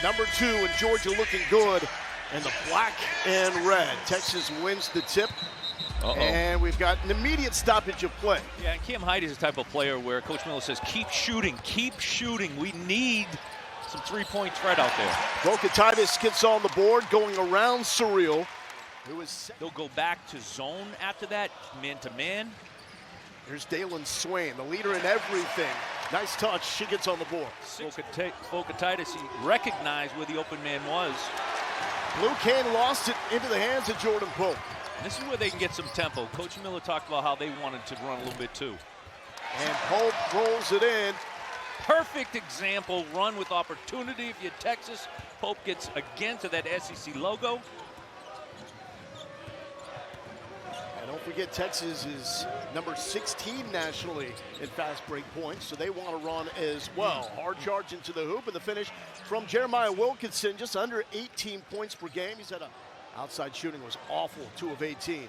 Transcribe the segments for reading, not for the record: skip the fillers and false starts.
Number 2, and Georgia looking good. And the black and red. Texas wins the tip. And we've got an immediate stoppage of play. Yeah, and Cam Heide is the type of player where Coach Miller says, keep shooting, keep shooting. We need some three-point threat out there. Volkatitis gets on the board, going around Surreal. They'll go back to zone after that, man-to-man. Here's Dailyn Swain, the leader in everything. Nice touch, she gets on the board. Volkatitis, he recognized where the open man was. Blue Cane lost it into the hands of Jordan Pope. This is where they can get some tempo. Coach Miller talked about how they wanted to run a little bit too. And Pope rolls it in. Perfect example, run with opportunity. If you're Texas, Pope gets again to that SEC logo. And don't forget, Texas is number 16 nationally in fast break points, so they want to run as well. Hard charge into the hoop, and the finish from Jeremiah Wilkinson, just under 18 points per game. He's had a outside shooting was awful, 2 of 18.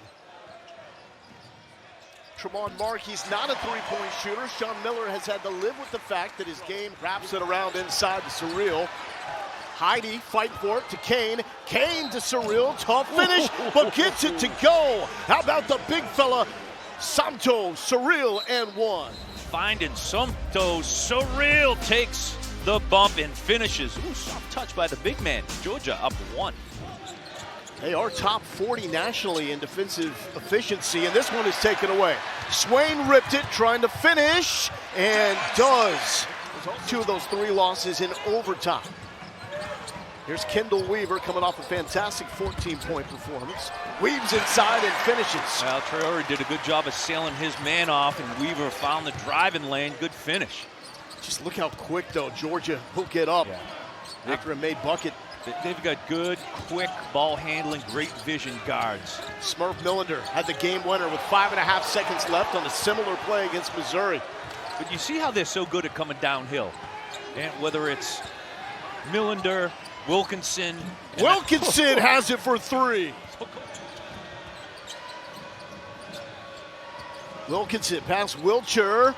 Tramon Mark, he's not a three-point shooter. Sean Miller has had to live with the fact that his game wraps it around inside the Surreal. Heide fighting for it to Kane. Kane to Surreal, tough finish, but gets it to go. How about the big fella, Santos, Surreal, and 1. Finding Santos, Surreal takes the bump and finishes. Ooh, soft touch by the big man. Georgia up 1. They are top 40 nationally in defensive efficiency, and this one is taken away. Swain ripped it, trying to finish, and does. 2 of those 3 losses in overtime. Here's Kendall Weaver coming off a fantastic 14-point performance. Weaves inside and finishes. Well, Traore did a good job of sailing his man off, and Weaver found the driving lane. Good finish. Just look how quick, though, Georgia will get up after a made bucket. They've got good, quick ball handling, great vision guards. Smurf Millender had the game winner with 5.5 seconds left on a similar play against Missouri. But you see how they're so good at coming downhill. And whether it's Millender, Wilkinson. Wilkinson has it for 3. Wilkinson past Wilcher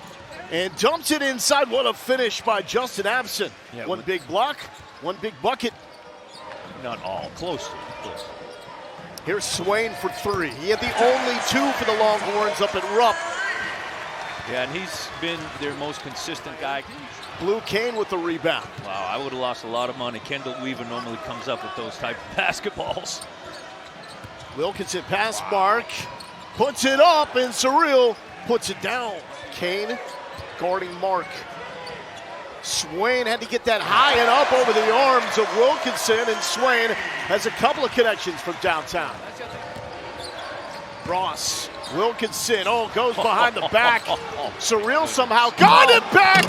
and dumps it inside. What a finish by Justin Abson. Yeah, 1 big block, 1 big bucket. Not all, close. Here's Swain for 3. He had the only 2 for the Longhorns up at Rupp. Yeah, and he's been their most consistent guy. Blue Cane with the rebound. Wow, I would have lost a lot of money. Kendall Weaver normally comes up with those type of basketballs. Wilkinson pass Mark, puts it up, and Surreal puts it down. Cane guarding Mark. Swain had to get that high and up over the arms of Wilkinson, and Swain has a couple of connections from downtown. Ross, Wilkinson, goes behind the back. Surreal somehow got it back.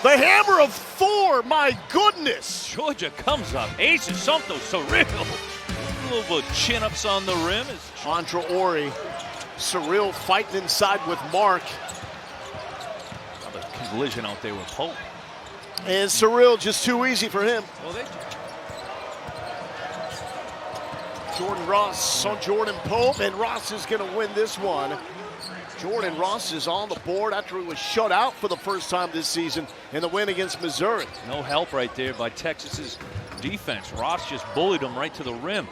The hammer of 4, my goodness. Georgia comes up, aces something Surreal. A little bit of chin-ups on the rim. Andra Ori, Surreal fighting inside with Mark. Collision out there with Pope. And Surreal just too easy for him. Well, Jordan Ross on Jordan Pope, and Ross is going to win this one. Jordan Ross is on the board after he was shut out for the first time this season in the win against Missouri. No help right there by Texas's defense. Ross just bullied him right to the rim.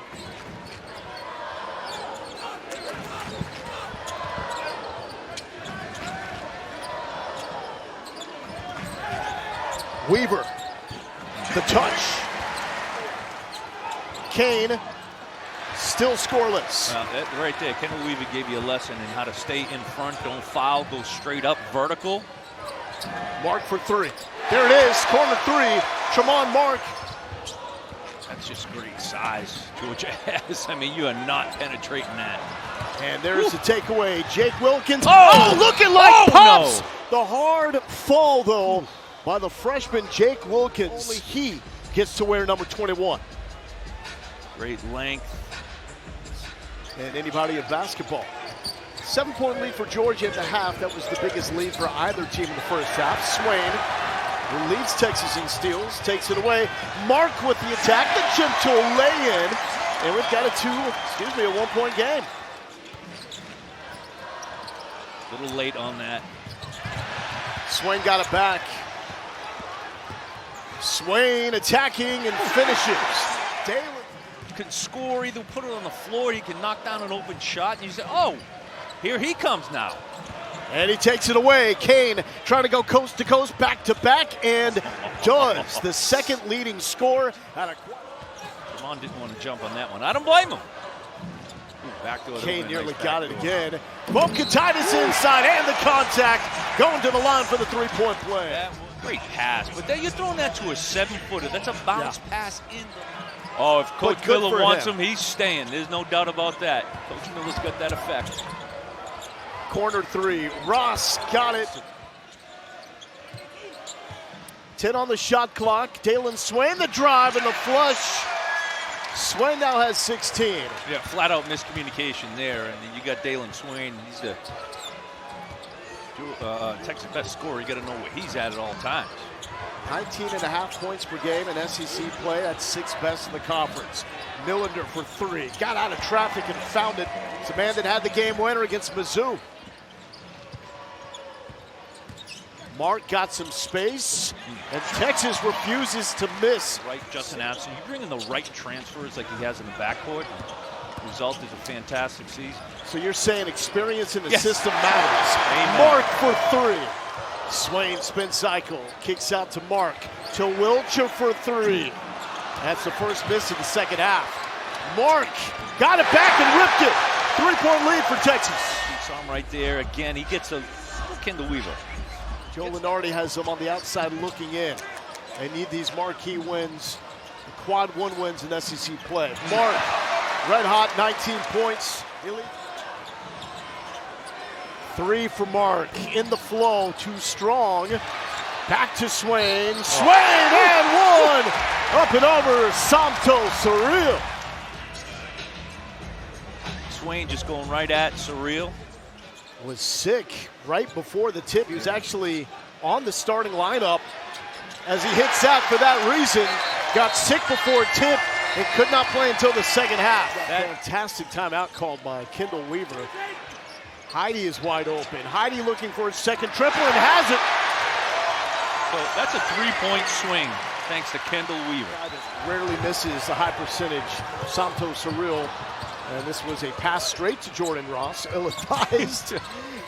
Weaver, the touch. Kane, still scoreless. That right there, Kendall Weaver gave you a lesson in how to stay in front, don't foul, go straight up, vertical. Mark for 3. There it is, corner 3, Tramon Mark. That's just great size Georgia has. I mean, you are not penetrating that. And there's the takeaway, Jake Wilkins. Oh, looking like pops. No. The hard fall, though, by the freshman Jake Wilkins. Only he gets to wear number 21. Great length. And anybody in basketball. 7-point lead for Georgia at the half. That was the biggest lead for either team in the first half. Swain, who leads Texas in steals, takes it away. Mark with the attack, the gentle lay-in. And we've got a 1-point game. A little late on that. Swain got it back. Swain attacking and finishes. Dailyn can score, either put it on the floor, he can knock down an open shot, and you say, oh, here he comes now. And he takes it away. Kane trying to go coast to coast, back to back, and does. The second leading score. Tramon didn't want to jump on that one. I don't blame him. Ooh, backdoor. Kane nearly got it again. Bokatitis inside, and the contact. Going to the line for the three-point play. That was a great pass, but then you're throwing that to a 7-footer. That's a bounce pass in the... Oh, if Coach Miller wants him, he's staying. There's no doubt about that. Coach Miller's got that effect. Corner three, Ross got it. 10 on the shot clock. Dailyn Swain, the drive and the flush. Swain now has 16. Yeah, flat out miscommunication there. And then you got Dailyn Swain. He's the Texas best scorer. You got to know where he's at all times. 19.5 points per game in SEC play. That's sixth best in the conference. Millender for three. Got out of traffic and found it. It's a man that had the game winner against Mizzou. Mark got some space, and Texas refuses to miss. Right, Justin Abson. You bring in the right transfers like he has in the backcourt. The result is a fantastic season. So you're saying experience in the system Amen. matters. Mark for three. Swain spin cycle, kicks out to Mark, to Wilcher for three. That's the first miss of the second half. Mark got it back and ripped it. 3-point lead for Texas. You saw him right there. Again, he gets a Kendall Weaver. Joe Lenardi has them on the outside looking in. They need these marquee wins, the quad one wins in SEC play. Mark, red hot, 19 points. Three for Mark, in the flow, too strong. Back to Swain, Swain and one! Up and over, Santos, Surreal. Swain just going right at Surreal. Was sick right before the tip. He was actually on the starting lineup as he hits out for that reason. Got sick before tip and could not play until the second half. Fantastic timeout called by Kendall Weaver. Heide is wide open. Heide looking for his second triple and has it. So that's a 3-point swing thanks to Kendall Weaver. Rarely misses a high percentage. Santos Surreal. And this was a pass straight to Jordan Ross, ill-advised.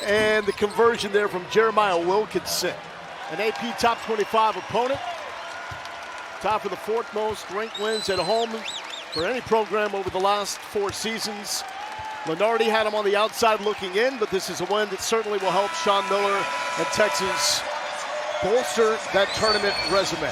And the conversion there from Jeremiah Wilkinson. An AP top 25 opponent. Top of the fourth most ranked wins at home for any program over the last 4 seasons. Lenardi had him on the outside looking in, but this is a win that certainly will help Sean Miller and Texas bolster that tournament resume.